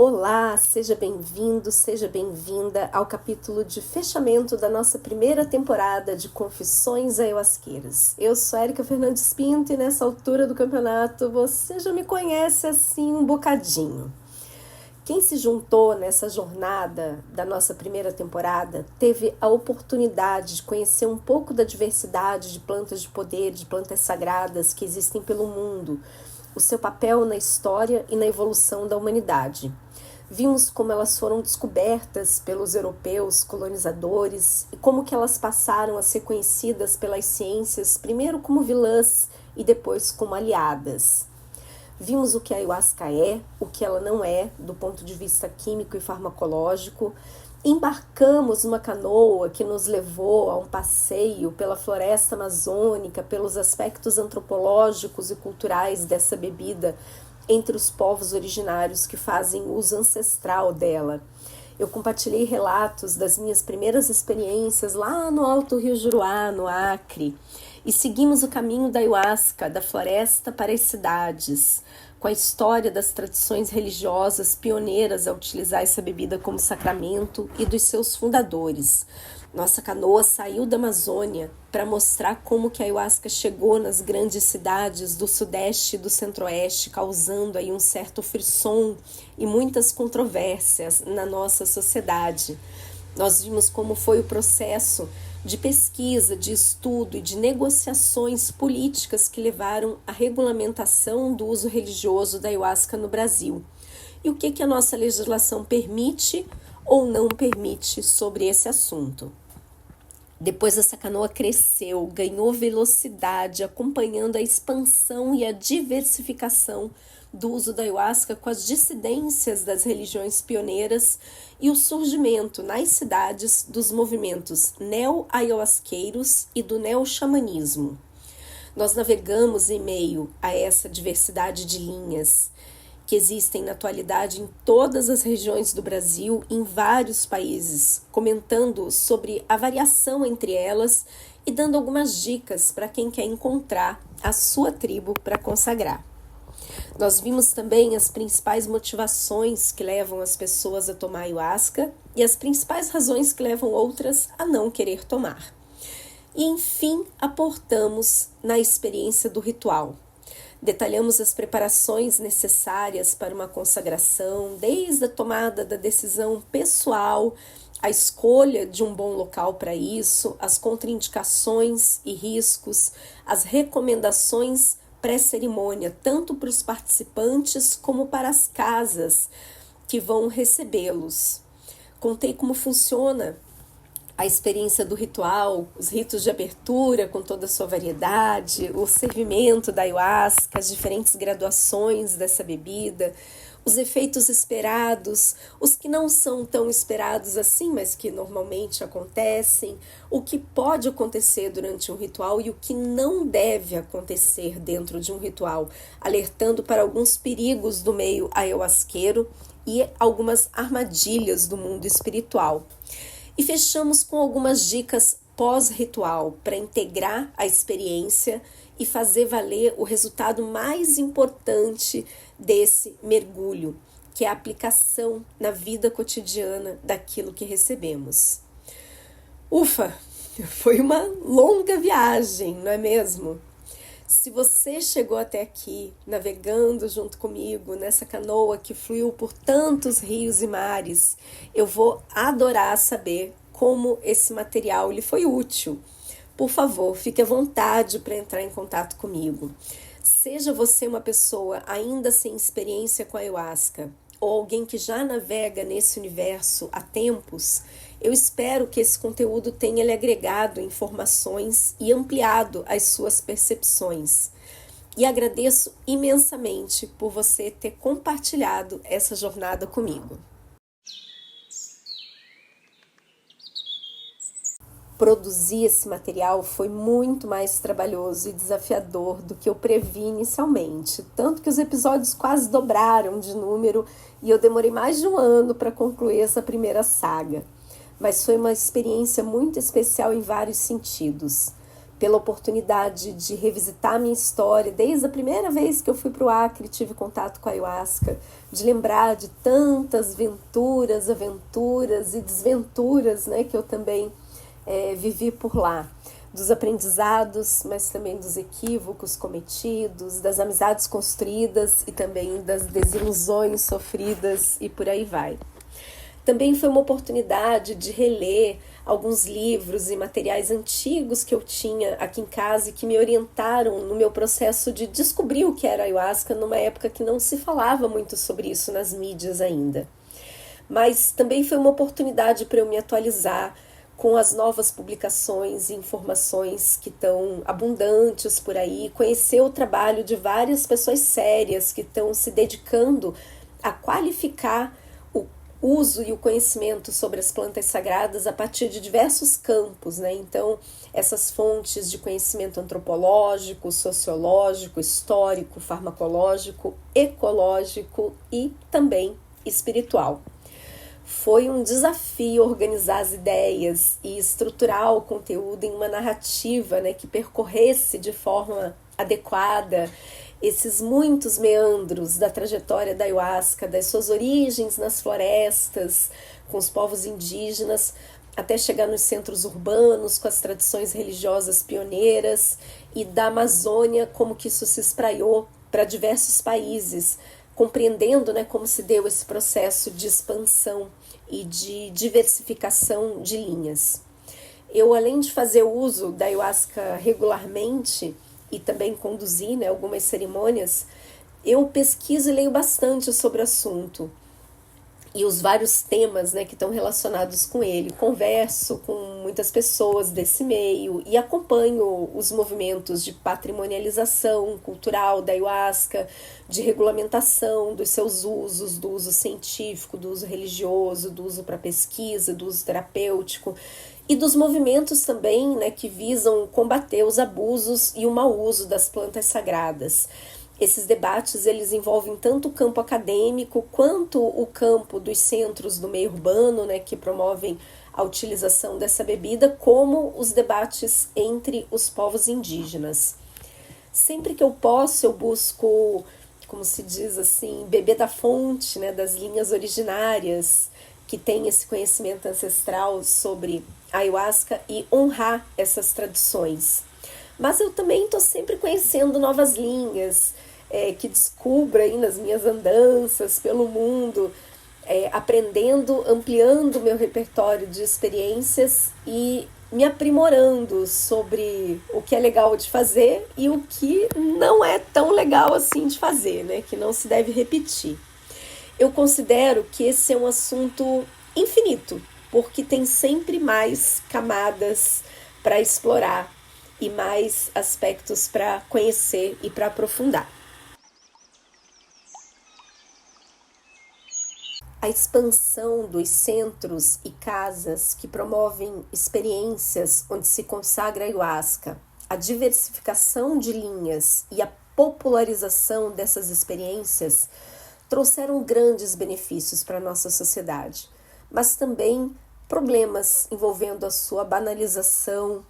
Olá, seja bem-vindo, seja bem-vinda ao capítulo de fechamento da nossa primeira temporada de Confissões Ayahuasqueiras. Eu sou Érica Fernandes Pinto e nessa altura do campeonato você já me conhece assim um bocadinho. Quem se juntou nessa jornada da nossa primeira temporada teve a oportunidade de conhecer um pouco da diversidade de plantas de poder, de plantas sagradas que existem pelo mundo, o seu papel na história e na evolução da humanidade. Vimos como elas foram descobertas pelos europeus colonizadores e como que elas passaram a ser conhecidas pelas ciências, primeiro como vilãs e depois como aliadas. Vimos o que a ayahuasca é, o que ela não é, do ponto de vista químico e farmacológico. Embarcamos numa canoa que nos levou a um passeio pela floresta amazônica, pelos aspectos antropológicos e culturais dessa bebida entre os povos originários que fazem uso ancestral dela. Eu compartilhei relatos das minhas primeiras experiências lá no Alto Rio Juruá, no Acre, e seguimos o caminho da ayahuasca, da floresta para as cidades, com a história das tradições religiosas pioneiras a utilizar essa bebida como sacramento e dos seus fundadores. Nossa canoa saiu da Amazônia para mostrar como que a ayahuasca chegou nas grandes cidades do Sudeste e do Centro-Oeste, causando aí um certo frisson e muitas controvérsias na nossa sociedade. Nós vimos como foi o processo de pesquisa, de estudo e de negociações políticas que levaram à regulamentação do uso religioso da ayahuasca no Brasil. E o que a nossa legislação permite ou não permite sobre esse assunto. Depois essa canoa cresceu, ganhou velocidade, acompanhando a expansão e a diversificação do uso da ayahuasca com as dissidências das religiões pioneiras e o surgimento nas cidades dos movimentos neo-ayahuasqueiros e do neo-xamanismo. Nós navegamos em meio a essa diversidade de linhas que existem na atualidade em todas as regiões do Brasil, em vários países, comentando sobre a variação entre elas e dando algumas dicas para quem quer encontrar a sua tribo para consagrar. Nós vimos também as principais motivações que levam as pessoas a tomar ayahuasca e as principais razões que levam outras a não querer tomar. E, enfim, aportamos na experiência do ritual. Detalhamos as preparações necessárias para uma consagração, desde a tomada da decisão pessoal, a escolha de um bom local para isso, as contraindicações e riscos, as recomendações pré-cerimônia, tanto para os participantes como para as casas que vão recebê-los. Contei como funciona a experiência do ritual, os ritos de abertura com toda a sua variedade, o servimento da ayahuasca, as diferentes graduações dessa bebida, os efeitos esperados, os que não são tão esperados assim, mas que normalmente acontecem, o que pode acontecer durante um ritual e o que não deve acontecer dentro de um ritual, alertando para alguns perigos do meio ayahuasqueiro e algumas armadilhas do mundo espiritual. E fechamos com algumas dicas pós-ritual para integrar a experiência e fazer valer o resultado mais importante desse mergulho, que é a aplicação na vida cotidiana daquilo que recebemos. Ufa! Foi uma longa viagem, não é mesmo? Se você chegou até aqui, navegando junto comigo nessa canoa que fluiu por tantos rios e mares, eu vou adorar saber como esse material lhe foi útil. Por favor, fique à vontade para entrar em contato comigo. Seja você uma pessoa ainda sem experiência com a ayahuasca ou alguém que já navega nesse universo há tempos, eu espero que esse conteúdo tenha lhe agregado informações e ampliado as suas percepções. E agradeço imensamente por você ter compartilhado essa jornada comigo. Produzir esse material foi muito mais trabalhoso e desafiador do que eu previ inicialmente, tanto que os episódios quase dobraram de número e eu demorei mais de um ano para concluir essa primeira saga. Mas foi uma experiência muito especial em vários sentidos. pela oportunidade de revisitar a minha história, desde a primeira vez que eu fui para o Acre, tive contato com a ayahuasca, de lembrar de tantas aventuras e desventuras, né, que eu também vivi por lá, dos aprendizados, mas também dos equívocos cometidos, das amizades construídas e também das desilusões sofridas e por aí vai. Também foi uma oportunidade de reler alguns livros e materiais antigos que eu tinha aqui em casa e que me orientaram no meu processo de descobrir o que era ayahuasca numa época que não se falava muito sobre isso nas mídias ainda. Mas também foi uma oportunidade para eu me atualizar com as novas publicações e informações que estão abundantes por aí, conhecer o trabalho de várias pessoas sérias que estão se dedicando a qualificar o uso e o conhecimento sobre as plantas sagradas a partir de diversos campos, né? Então, essas fontes de conhecimento antropológico, sociológico, histórico, farmacológico, ecológico e também espiritual. Foi um desafio organizar as ideias e estruturar o conteúdo em uma narrativa, né, que percorresse de forma adequada esses muitos meandros da trajetória da ayahuasca, das suas origens nas florestas, com os povos indígenas, até chegar nos centros urbanos, com as tradições religiosas pioneiras, e da Amazônia, como que isso se espraiou para diversos países, compreendendo, né, como se deu esse processo de expansão e de diversificação de linhas. Eu, além de fazer uso da ayahuasca regularmente e também conduzir, né, algumas cerimônias, eu pesquiso e leio bastante sobre o assunto e os vários temas, né, que estão relacionados com ele. Converso com muitas pessoas desse meio e acompanho os movimentos de patrimonialização cultural da ayahuasca, de regulamentação dos seus usos, do uso científico, do uso religioso, do uso para pesquisa, do uso terapêutico, e dos movimentos também, né, que visam combater os abusos e o mau uso das plantas sagradas. Esses debates, eles envolvem tanto o campo acadêmico quanto o campo dos centros do meio urbano, né, que promovem a utilização dessa bebida, como os debates entre os povos indígenas. Sempre que eu posso, eu busco, como se diz assim, beber da fonte, né, das linhas originárias, que tem esse conhecimento ancestral sobre a ayahuasca e honrar essas tradições. Mas eu também estou sempre conhecendo novas linhas, que descubro aí nas minhas andanças pelo mundo, aprendendo, ampliando o meu repertório de experiências e me aprimorando sobre o que é legal de fazer e o que não é tão legal assim de fazer, né? Que não se deve repetir. Eu considero que esse é um assunto infinito, porque tem sempre mais camadas para explorar e mais aspectos para conhecer e para aprofundar. A expansão dos centros e casas que promovem experiências onde se consagra a ayahuasca, a diversificação de linhas e a popularização dessas experiências trouxeram grandes benefícios para a nossa sociedade, mas também problemas envolvendo a sua banalização,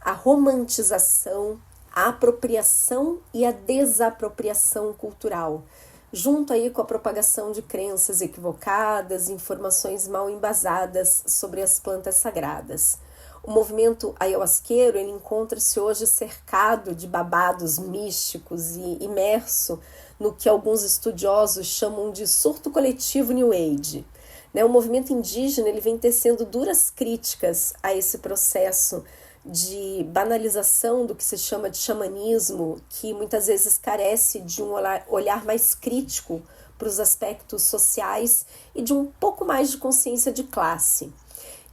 a romantização, a apropriação e a desapropriação cultural, junto aí com a propagação de crenças equivocadas, informações mal embasadas sobre as plantas sagradas. O movimento ayahuasqueiro, ele encontra-se hoje cercado de babados místicos e imerso no que alguns estudiosos chamam de surto coletivo New Age. O movimento indígena, ele vem tecendo duras críticas a esse processo de banalização do que se chama de xamanismo, que muitas vezes carece de um olhar mais crítico para os aspectos sociais e de um pouco mais de consciência de classe.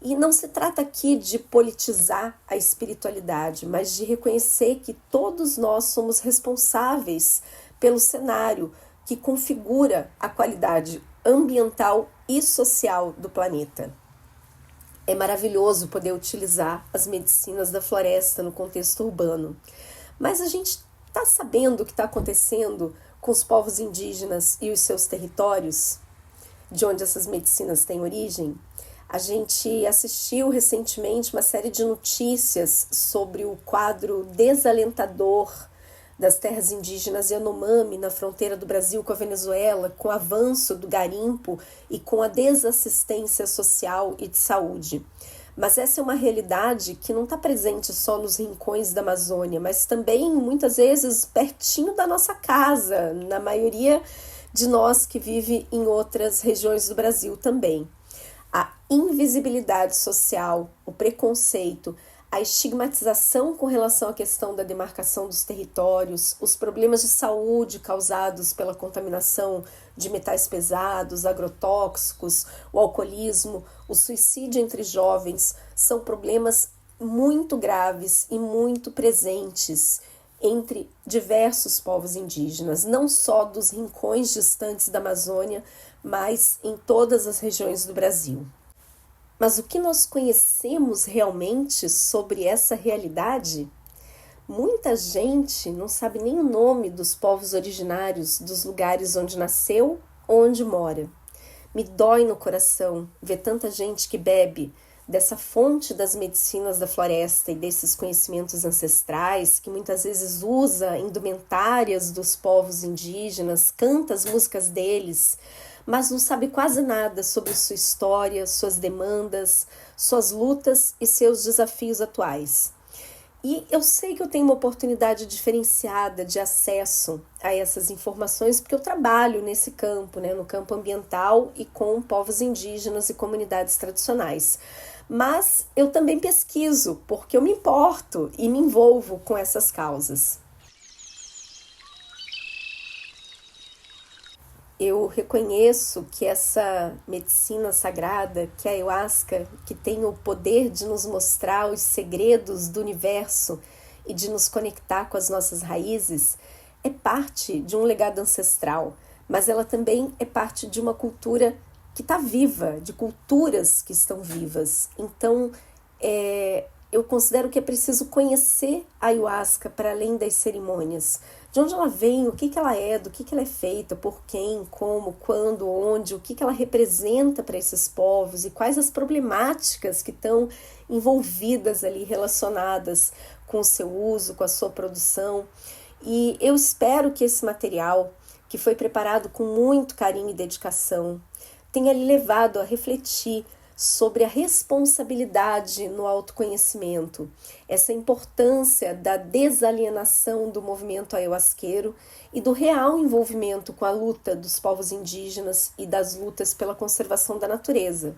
E não se trata aqui de politizar a espiritualidade, mas de reconhecer que todos nós somos responsáveis pelo cenário que configura a qualidade ambiental e social do planeta. É maravilhoso poder utilizar as medicinas da floresta no contexto urbano, mas a gente está sabendo o que está acontecendo com os povos indígenas e os seus territórios, de onde essas medicinas têm origem? A gente assistiu recentemente uma série de notícias sobre o quadro desalentador das terras indígenas Yanomami na fronteira do Brasil com a Venezuela, com o avanço do garimpo e com a desassistência social e de saúde. Mas essa é uma realidade que não está presente só nos rincões da Amazônia, mas também muitas vezes pertinho da nossa casa, na maioria de nós que vive em outras regiões do Brasil também. A invisibilidade social, o preconceito, a estigmatização com relação à questão da demarcação dos territórios, os problemas de saúde causados pela contaminação de metais pesados, agrotóxicos, o alcoolismo, o suicídio entre jovens, são problemas muito graves e muito presentes entre diversos povos indígenas, não só dos rincões distantes da Amazônia, mas em todas as regiões do Brasil. Mas o que nós conhecemos realmente sobre essa realidade? Muita gente não sabe nem o nome dos povos originários dos lugares onde nasceu ou onde mora. Me dói no coração ver tanta gente que bebe dessa fonte das medicinas da floresta e desses conhecimentos ancestrais, que muitas vezes usa indumentárias dos povos indígenas, canta as músicas deles, mas não sabe quase nada sobre sua história, suas demandas, suas lutas e seus desafios atuais. E eu sei que eu tenho uma oportunidade diferenciada de acesso a essas informações, porque eu trabalho nesse campo, no campo ambiental e com povos indígenas e comunidades tradicionais. Mas eu também pesquiso, porque eu me importo e me envolvo com essas causas. Eu reconheço que essa medicina sagrada, que é a ayahuasca, que tem o poder de nos mostrar os segredos do universo e de nos conectar com as nossas raízes, é parte de um legado ancestral, mas ela também é parte de uma cultura que está viva, de culturas que estão vivas. Então, eu considero que é preciso conhecer a ayahuasca para além das cerimônias. De onde ela vem, o que ela é, do que ela é feita, por quem, como, quando, onde, o que ela representa para esses povos e quais as problemáticas que estão envolvidas ali, relacionadas com o seu uso, com a sua produção. E eu espero que esse material, que foi preparado com muito carinho e dedicação, tenha lhe levado a refletir sobre a responsabilidade no autoconhecimento, essa importância da desalienação do movimento ayahuasqueiro e do real envolvimento com a luta dos povos indígenas e das lutas pela conservação da natureza.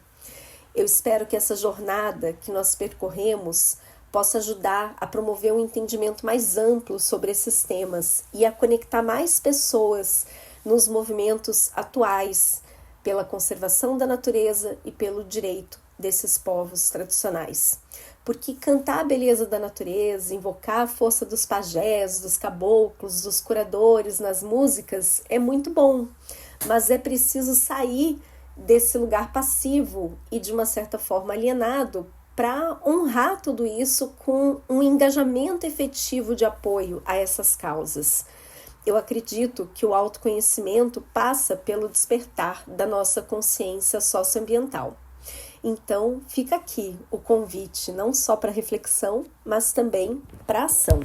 Eu espero que essa jornada que nós percorremos possa ajudar a promover um entendimento mais amplo sobre esses temas e a conectar mais pessoas nos movimentos atuais pela conservação da natureza e pelo direito desses povos tradicionais. Porque cantar a beleza da natureza, invocar a força dos pajés, dos caboclos, dos curadores nas músicas é muito bom, mas é preciso sair desse lugar passivo e de uma certa forma alienado para honrar tudo isso com um engajamento efetivo de apoio a essas causas. Eu acredito que o autoconhecimento passa pelo despertar da nossa consciência socioambiental. Então, fica aqui o convite não só para reflexão, mas também para ação.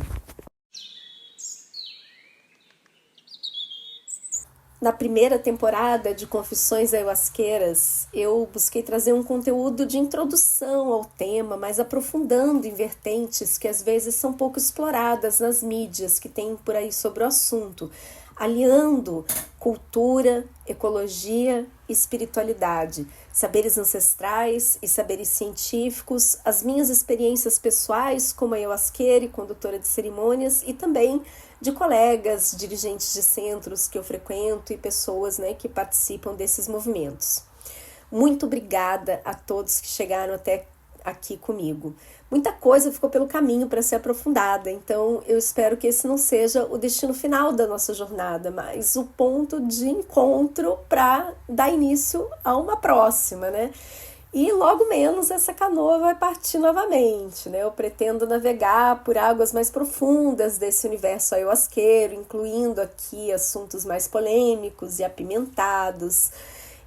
Na primeira temporada de Confissões Ayahuasqueiras, eu busquei trazer um conteúdo de introdução ao tema, mas aprofundando em vertentes que às vezes são pouco exploradas nas mídias que tem por aí sobre o assunto, aliando cultura, ecologia e espiritualidade, saberes ancestrais e saberes científicos, as minhas experiências pessoais como ayahuasqueira e condutora de cerimônias e também de colegas, dirigentes de centros que eu frequento e pessoas que participam desses movimentos. Muito obrigada a todos que chegaram até aqui comigo. Muita coisa ficou pelo caminho para ser aprofundada, então eu espero que esse não seja o destino final da nossa jornada, mas o ponto de encontro para dar início a uma próxima, E logo menos essa canoa vai partir novamente, Eu pretendo navegar por águas mais profundas desse universo ayahuasqueiro, incluindo aqui assuntos mais polêmicos e apimentados,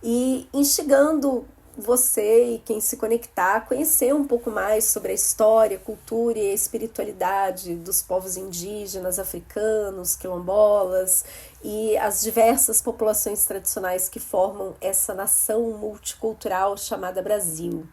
e instigando você e quem se conectar conhecer um pouco mais sobre a história, cultura e a espiritualidade dos povos indígenas, africanos, quilombolas e as diversas populações tradicionais que formam essa nação multicultural chamada Brasil.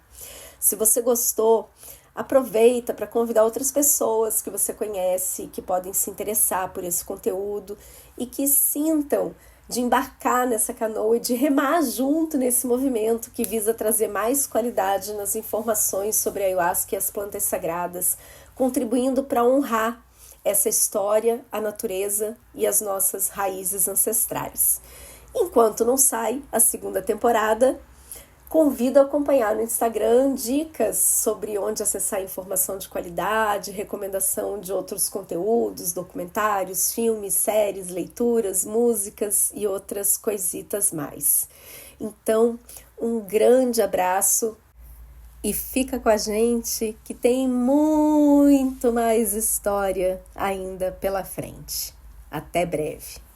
Se você gostou, aproveita para convidar outras pessoas que você conhece, que podem se interessar por esse conteúdo e que sintam de embarcar nessa canoa e de remar junto nesse movimento que visa trazer mais qualidade nas informações sobre a ayahuasca e as plantas sagradas, contribuindo para honrar essa história, a natureza e as nossas raízes ancestrais. Enquanto não sai a segunda temporada, convido a acompanhar no Instagram dicas sobre onde acessar informação de qualidade, recomendação de outros conteúdos, documentários, filmes, séries, leituras, músicas e outras coisitas mais. Então, um grande abraço e fica com a gente que tem muito mais história ainda pela frente. Até breve!